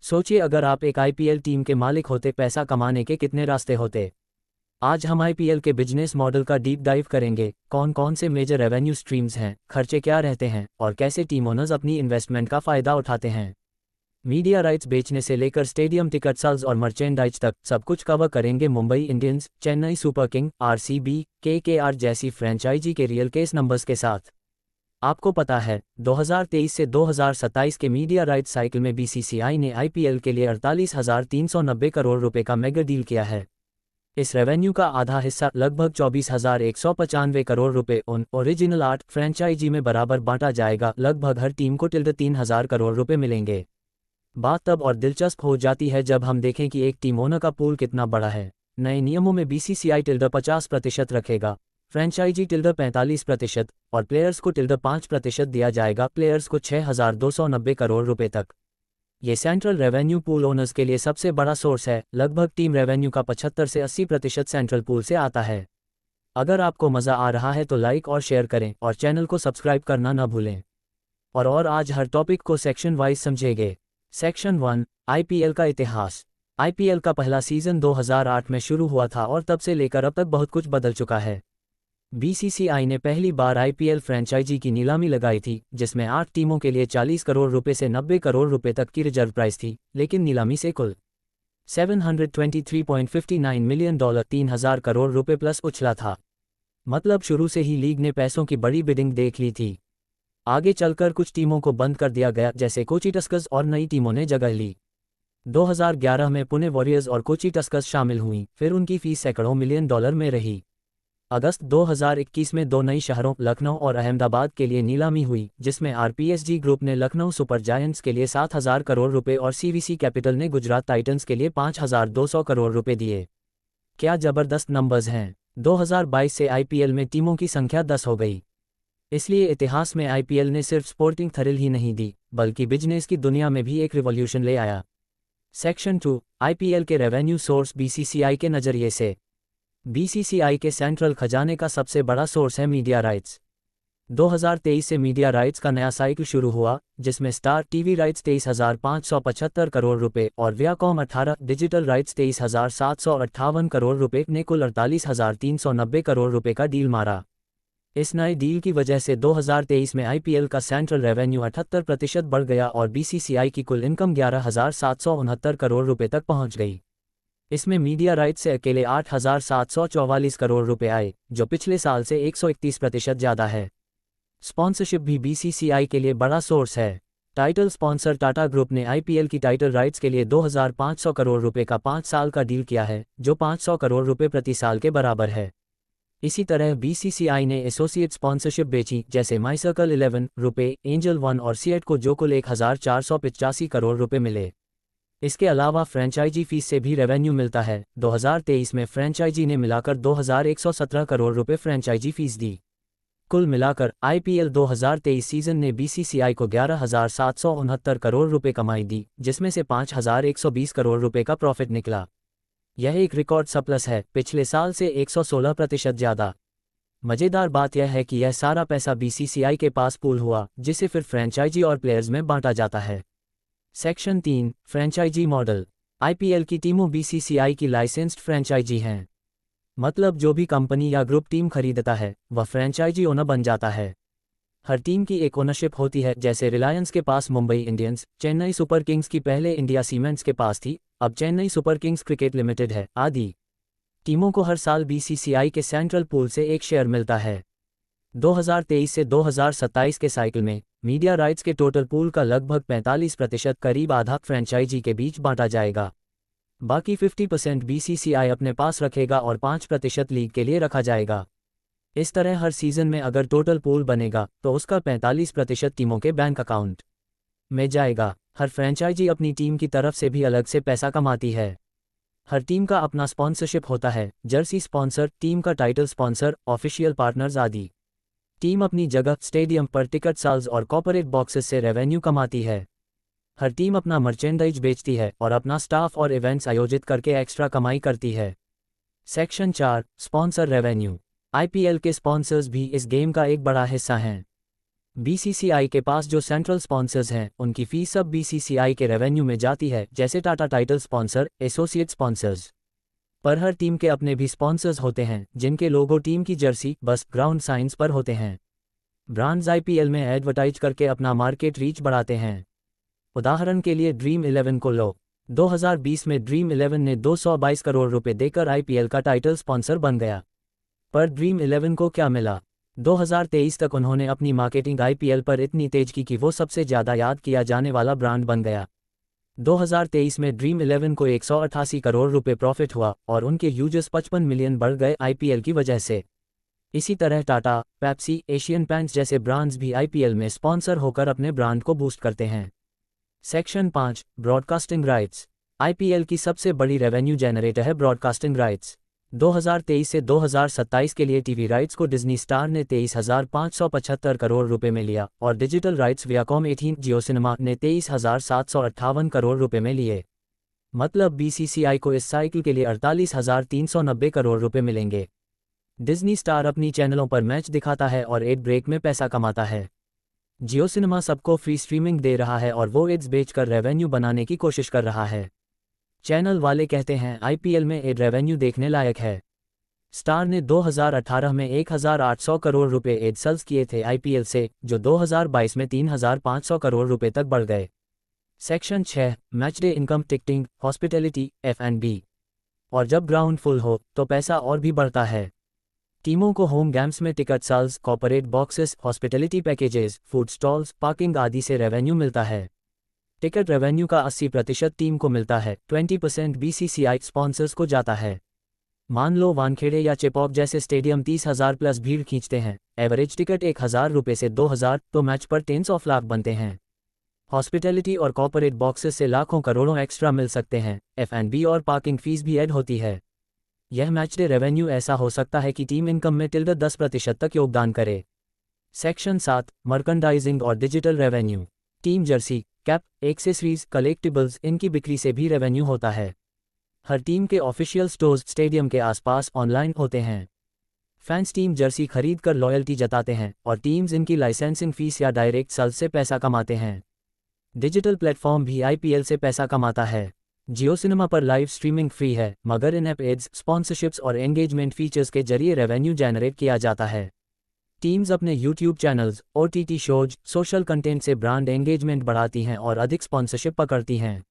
सोचिए अगर आप एक आईपीएल टीम के मालिक होते, पैसा कमाने के कितने रास्ते होते। आज हम आईपीएल के बिजनेस मॉडल का डीप डाइव करेंगे। कौन कौन से मेजर रेवेन्यू स्ट्रीम्स हैं, खर्चे क्या रहते हैं और कैसे टीम ओनर्स अपनी इन्वेस्टमेंट का फ़ायदा उठाते हैं। मीडिया राइट्स बेचने से लेकर स्टेडियम टिकट सेल्स और मर्चेंडाइज तक सब कुछ कवर करेंगे। Mumbai Indians, Chennai super king, RCB, KKR जैसी फ्रेंचाइजी के रियल केस नंबर्स के साथ। आपको पता है 2023 से 2027 के मीडिया राइट्स साइकिल में बीसीसीआई ने आईपीएल के लिए 48,390 करोड़ रुपए का मेगा डील किया है। इस रेवेन्यू का आधा हिस्सा लगभग 24,195 करोड़ रुपए उन ओरिजिनल 8 फ्रेंचाइजी में बराबर बांटा जाएगा। लगभग हर टीम को 3,000 करोड़ रुपए मिलेंगे। बात तब और दिलचस्प हो जाती है जब हम देखें कि एक टीम ओनर का पूल कितना बड़ा है। नए नियमों में बीसीसीआई 50% रखेगा, फ्रेंचाइजी 45% और प्लेयर्स को 5% दिया जाएगा। प्लेयर्स को 6,290 करोड़ रुपए तक। ये सेंट्रल रेवेन्यू पूल ओनर्स के लिए सबसे बड़ा सोर्स है। लगभग टीम रेवेन्यू का 75 से 80% सेंट्रल पूल से आता है। अगर आपको मज़ा आ रहा है तो लाइक और शेयर करें और चैनल को सब्सक्राइब करना न भूलें। और आज हर टॉपिक को सेक्शन वाइज समझेंगे। सेक्शन 1, आईपीएल का इतिहास। आईपीएल का पहला सीजन 2008 में शुरू हुआ था और तब से लेकर अब तक बहुत कुछ बदल चुका है। बीसीसीआई ने पहली बार आईपीएल फ्रेंचाइजी की नीलामी लगाई थी, जिसमें 8 टीमों के लिए 40 करोड़ रुपए से 90 करोड़ रुपए तक की रिजर्व प्राइस थी, लेकिन नीलामी से कुल $723.59 मिलियन 3,000 करोड़ रुपए प्लस उछला था। मतलब शुरू से ही लीग ने पैसों की बड़ी बिडिंग देख ली थी। आगे चलकर कुछ टीमों को बंद कर दिया गया, जैसे कोची टस्कर्स, और नई टीमों ने जगह ली। 2011 में पुणे वॉरियर्स और कोची टस्कर्स शामिल हुई, फिर उनकी फीस सैकड़ों मिलियन डॉलर में रही। अगस्त 2021 में 2 नई शहरों लखनऊ और अहमदाबाद के लिए नीलामी हुई, जिसमें आरपीएसजी ग्रुप ने लखनऊ सुपर जायंट्स के लिए 7,000 करोड़ रुपए और सीवीसी कैपिटल ने गुजरात टाइटंस के लिए 5,200 करोड़ रुपए दिए। क्या जबरदस्त नंबर्स हैं। 2022 से आईपीएल में टीमों की संख्या 10 हो गई। इसलिए इतिहास में आईपीएल ने सिर्फ स्पोर्टिंग थ्रिल ही नहीं दी, बल्कि बिजनेस की दुनिया में भी एक रिवॉल्यूशन ले आया। सेक्शन 2, आईपीएल के रेवेन्यू सोर्स बीसीसीआई के नज़रिए से। बीसीसीआई के सेंट्रल खजाने का सबसे बड़ा सोर्स है मीडिया राइट्स। 2023 से मीडिया राइट्स का नया साइकिल शुरू हुआ, जिसमें स्टार टीवी राइट्स 23,575 करोड़ रुपए और वियाकॉम 18, डिजिटल राइट्स 23,758 करोड़ रुपए ने कुल 48,390 करोड़ रुपए का डील मारा। इस नए डील की वजह से 2023 में आईपीएल का सेंट्रल रेवेन्यू 78% बढ़ गया और बीसीसीआई की कुल इनकम 11,769 करोड़ रुपए तक पहुंच गई। इसमें मीडिया राइट्स से अकेले 8,744 करोड़ रुपए आए, जो पिछले साल से 131% ज़्यादा है। स्पॉन्सरशिप भी बीसीसीआई के लिए बड़ा सोर्स है। टाइटल स्पॉन्सर टाटा ग्रुप ने आईपीएल की टाइटल राइट्स के लिए 2,500 करोड़ रुपए का 5 साल का डील किया है, जो 500 करोड़ रुपए प्रति साल के बराबर है। इसी तरह बीसीसीआई ने एसोसिएट स्पॉन्सरशिप बेची, जैसे माई सर्कल 11 रुपए, एंजल वन और सीएट को, जो कुल 1,485 करोड़ रुपए मिले। इसके अलावा फ्रेंचाइजी फीस से भी रेवेन्यू मिलता है। 2023 में फ्रेंचाइजी ने मिलाकर 2,117 करोड़ रुपए फ्रेंचाइजी फीस दी। कुल मिलाकर आईपीएल 2023 सीजन ने बीसीसीआई को 11,769 करोड़ रुपए कमाई दी, जिसमें से 5,120 करोड़ रुपए का प्रॉफिट निकला। यह एक रिकॉर्ड सरप्लस है, पिछले साल से 116% ज़्यादा। मज़ेदार बात यह है कि यह सारा पैसा बीसीसीआई के पास पूल हुआ, जिसे फिर फ्रेंचाइजी और प्लेयर्स में बांटा जाता है। Section 3, franchise model. आईपीएल की टीमों बीसीसीआई की लाइसेंस्ड फ्रेंचाइजी हैं। मतलब जो भी कंपनी या ग्रुप टीम खरीदता है, वह फ्रेंचाइजी ओनर बन जाता है। हर टीम की एक ओनरशिप होती है, जैसे रिलायंस के पास Mumbai Indians, Chennai Super Kings की पहले इंडिया सीमेंट्स के पास थी, अब Chennai Super Kings cricket limited है, आदि। टीमों को हर साल बीसीसीआई के सेंट्रल पूल से एक शेयर मिलता है। 2023 से 2027 के साइकिल में मीडिया राइट्स के टोटल पूल का लगभग 45%, करीब आधा, फ्रेंचाइजी के बीच बांटा जाएगा। बाकी 50% बीसीसीआई अपने पास रखेगा और 5% लीग के लिए रखा जाएगा। इस तरह हर सीजन में अगर टोटल पूल बनेगा तो उसका 45% टीमों के बैंक अकाउंट में जाएगा। हर फ्रेंचाइजी अपनी टीम की तरफ से भी अलग से पैसा कमाती है। हर टीम का अपना स्पॉन्सरशिप होता है, जर्सी स्पॉन्सर, टीम का टाइटल स्पॉन्सर, ऑफिशियल पार्टनर्स आदि। टीम अपनी जगह स्टेडियम पर टिकट सेल्स और कॉर्पोरेट बॉक्सेस से रेवेन्यू कमाती है। हर टीम अपना मर्चेंडाइज बेचती है और अपना स्टाफ और इवेंट्स आयोजित करके एक्स्ट्रा कमाई करती है। Section 4, sponsor revenue. आईपीएल के स्पॉन्सर्स भी इस गेम का एक बड़ा हिस्सा हैं। बीसीसीआई के पास जो सेंट्रल स्पॉन्सर्स हैं उनकी फीस सब बीसीसीआई के रेवेन्यू में जाती है, जैसे Tata title sponsor, associate sponsors. पर हर टीम के अपने भी स्पॉन्सर्स होते हैं जिनके लोगो टीम की जर्सी, बस, ग्राउंड साइंस पर होते हैं। ब्रांड्स आईपीएल में एडवर्टाइज करके अपना मार्केट रीच बढ़ाते हैं। उदाहरण के लिए ड्रीम 11 को लो। 2020 में ड्रीम 11 ने 222 करोड़ रुपए देकर आईपीएल का टाइटल स्पॉन्सर बन गया। पर ड्रीम 11 को क्या मिला? 2023 तक उन्होंने अपनी मार्केटिंग आईपीएल पर इतनी तेज की कि वो सबसे ज़्यादा याद किया जाने वाला ब्रांड बन गया। 2023 में ड्रीम 11 को 188 करोड़ रुपए प्रॉफिट हुआ और उनके यूजर्स 55 मिलियन बढ़ गए आईपीएल की वजह से। इसी तरह टाटा, पेप्सी, एशियन पेंट्स जैसे ब्रांड्स भी आईपीएल में स्पॉन्सर होकर अपने ब्रांड को बूस्ट करते हैं। Section 5, broadcasting rights. आईपीएल की सबसे बड़ी रेवेन्यू जनरेटर है ब्रॉडकास्टिंग राइट्स। 2023 से 2027 के लिए टीवी राइट्स को डिज्नी स्टार ने 23,575 करोड़ रुपए में लिया और डिजिटल राइट्स वियाकॉम 18 जियो सिनेमा ने 23,758 करोड़ रुपए में लिए। मतलब बीसीसीआई को इस साइकिल के लिए 48,390 करोड़ रुपए मिलेंगे। डिज्नी स्टार अपनी चैनलों पर मैच दिखाता है और एड ब्रेक में पैसा कमाता है। जियो सिनेमा सबको फ्री स्ट्रीमिंग दे रहा है और वो एड्स बेचकर रेवेन्यू बनाने की कोशिश कर रहा है। चैनल वाले कहते हैं आईपीएल में एड रेवेन्यू देखने लायक है। स्टार ने 2018 में 1,800 करोड़ रुपए एड सेल्स किए थे आईपीएल से, जो 2022 में 3,500 करोड़ रुपए तक बढ़ गए। Section 6, matchday income, ticketing, hospitality, F&B। और जब ग्राउंड फुल हो तो पैसा और भी बढ़ता है। टीमों को होम गेम्स में ticket sales, corporate boxes, hospitality packages, food stalls, parking आदि से रेवेन्यू मिलता है। टिकट रेवेन्यू का 80% टीम को मिलता है, 20% बीसीसीआई स्पॉन्सर्स को जाता है। मान लो वानखेड़े या चेपॉक जैसे स्टेडियम 30,000 प्लस भीड़ खींचते हैं, एवरेज टिकट 1,000 रुपये से 2,000, तो मैच पर टेंस ऑफ लाख बनते हैं। हॉस्पिटैलिटी और कॉर्पोरेट बॉक्सेस से लाखों करोड़ों एक्स्ट्रा मिल सकते हैं। F&B और पार्किंग फीस भी ऐड होती है। यह मैचडे रेवेन्यू ऐसा हो सकता है कि टीम इनकम में 10% तक योगदान करे। सेक्शन 7, मर्कंडाइजिंग और digital revenue. Team Jersey, cap, accessories, collectibles, इनकी बिक्री से भी रेवेन्यू होता है। हर टीम के ऑफिशियल स्टोर्स स्टेडियम के आसपास ऑनलाइन होते हैं। फैंस टीम जर्सी खरीद कर लॉयल्टी जताते हैं और टीम्स इनकी लाइसेंसिंग फीस या डायरेक्ट सेल्स से पैसा कमाते हैं। डिजिटल प्लेटफॉर्म भी आईपीएल से पैसा कमाता है। जियो सिनेमा पर लाइव स्ट्रीमिंग फ्री है, मगर इन ऐप एड्स, स्पॉन्सरशिप्स और एंगेजमेंट फीचर्स के जरिए रेवेन्यू जनरेट किया जाता है। टीम्स अपने YouTube channels, OTT shows, social content से ब्रांड एंगेजमेंट बढ़ाती हैं और अधिक स्पॉन्सरशिप पकड़ती हैं।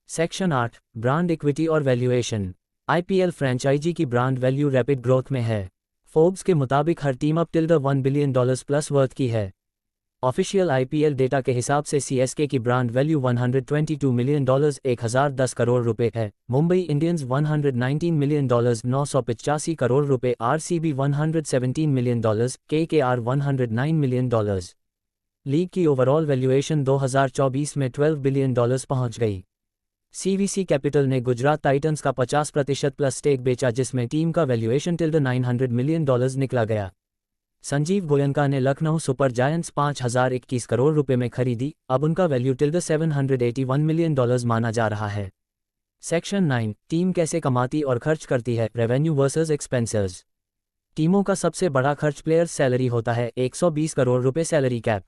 सेक्शन 8, ब्रांड इक्विटी और वैल्यूएशन। आईपीएल फ्रेंचाइजी की ब्रांड वैल्यू रैपिड ग्रोथ में है। फोर्ब्स के मुताबिक हर टीम अब $1 बिलियन प्लस वर्थ की है। ऑफिशियल आईपीएल डेटा के हिसाब से सीएसके की ब्रांड वैल्यू $122 मिलियन 1,010 करोड़ रुपए है। मुंबई इंडियंस $119 मिलियन 985 करोड़ रुपए, RCB $117 million, KKR $109 million. League की ओवरऑल वैल्यूएशन 2024 में $12 बिलियन पहुंच गई। सीवीसी कैपिटल ने गुजरात टाइटंस का 50% प्लस स्टेक बेचा, जिसमें टीम का वैल्यूएशन $900 मिलियन निकला गया। संजीव गोयनका ने लखनऊ सुपर जायंट्स 5,021 करोड़ रुपए में खरीदी, अब उनका वैल्यू $781 मिलियन माना जा रहा है। सेक्शन 9, टीम कैसे कमाती और खर्च करती है, रेवेन्यू वर्सेस एक्सपेंसेस। टीमों का सबसे बड़ा खर्च प्लेयर्स सैलरी होता है, 120 करोड़ रुपए सैलरी कैप।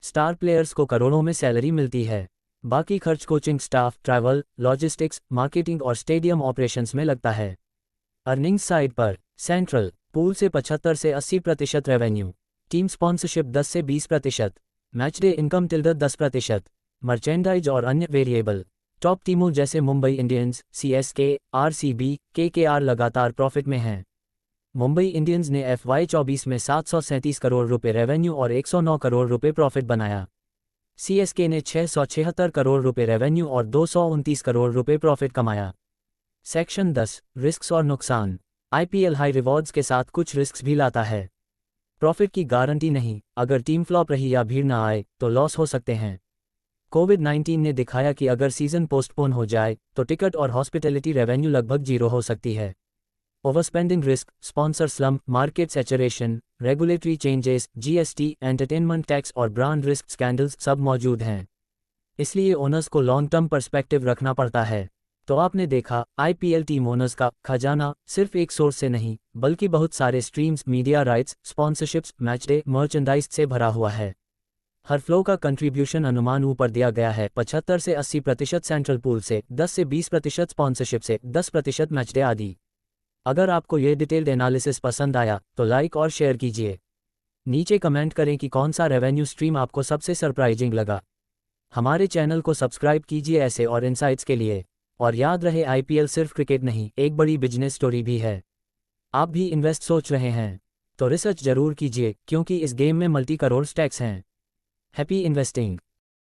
स्टार प्लेयर्स को करोड़ों में सैलरी मिलती है। बाकी खर्च coaching staff, travel, logistics, marketing और स्टेडियम ऑपरेशंस में लगता है। अर्निंग्स साइड पर सेंट्रल पूल से 75 से 80% रेवेन्यू, टीम स्पॉन्सरशिप 10 से 20%, मैचडे इनकम 10%, मर्चेंडाइज और अन्य वेरिएबल। टॉप टीमों जैसे Mumbai Indians, CSK, RCB, KKR लगातार प्रॉफिट में हैं। मुंबई इंडियंस ने FY24 में 737 करोड़ रुपए रेवेन्यू और 109 करोड़ रुपए प्रॉफिट बनाया। सीएसके ने 676 करोड़ रुपए रेवेन्यू और 229 करोड़ रुपए प्रॉफिट कमाया। सेक्शन 10, रिस्क्स और नुकसान। आईपीएल हाई रिवॉर्ड्स के साथ कुछ रिस्क्स भी लाता है। प्रॉफिट की गारंटी नहीं, अगर टीम फ्लॉप रही या भीड़ ना आए तो लॉस हो सकते हैं। कोविड-19 ने दिखाया कि अगर सीजन पोस्टपोन हो जाए तो टिकट और हॉस्पिटैलिटी रेवेन्यू लगभग 0 हो सकती है। Overspending risk, sponsor slump, market saturation, regulatory changes, GST, entertainment tax और ब्रांड रिस्क स्कैंडल्स सब मौजूद हैं। इसलिए ओनर्स को लॉन्ग टर्म पर्सपेक्टिव रखना पड़ता है। तो आपने देखा, आईपीएल टीम ओनर्स का खजाना सिर्फ एक सोर्स से नहीं, बल्कि बहुत सारे streams, media rights, sponsorships, match day, merchandise से भरा हुआ है। हर फ्लो का कंट्रीब्यूशन अनुमान ऊपर दिया गया है, 75 से 80% सेंट्रल पूल से, 10 से 20% स्पॉन्सरशिप से, 10% मैच डे आदि। अगर आपको ये डिटेल्ड एनालिसिस पसंद आया तो लाइक और शेयर कीजिए। नीचे कमेंट करें कि कौन सा रेवेन्यू स्ट्रीम आपको सबसे सरप्राइजिंग लगा। हमारे चैनल को सब्सक्राइब कीजिए ऐसे और इनसाइट्स के लिए। और याद रहे, आईपीएल सिर्फ क्रिकेट नहीं, एक बड़ी बिजनेस स्टोरी भी है। आप भी इन्वेस्ट सोच रहे हैं तो रिसर्च जरूर कीजिए, क्योंकि इस गेम में मल्टी करोड़ स्टैक्स हैं। Happy investing.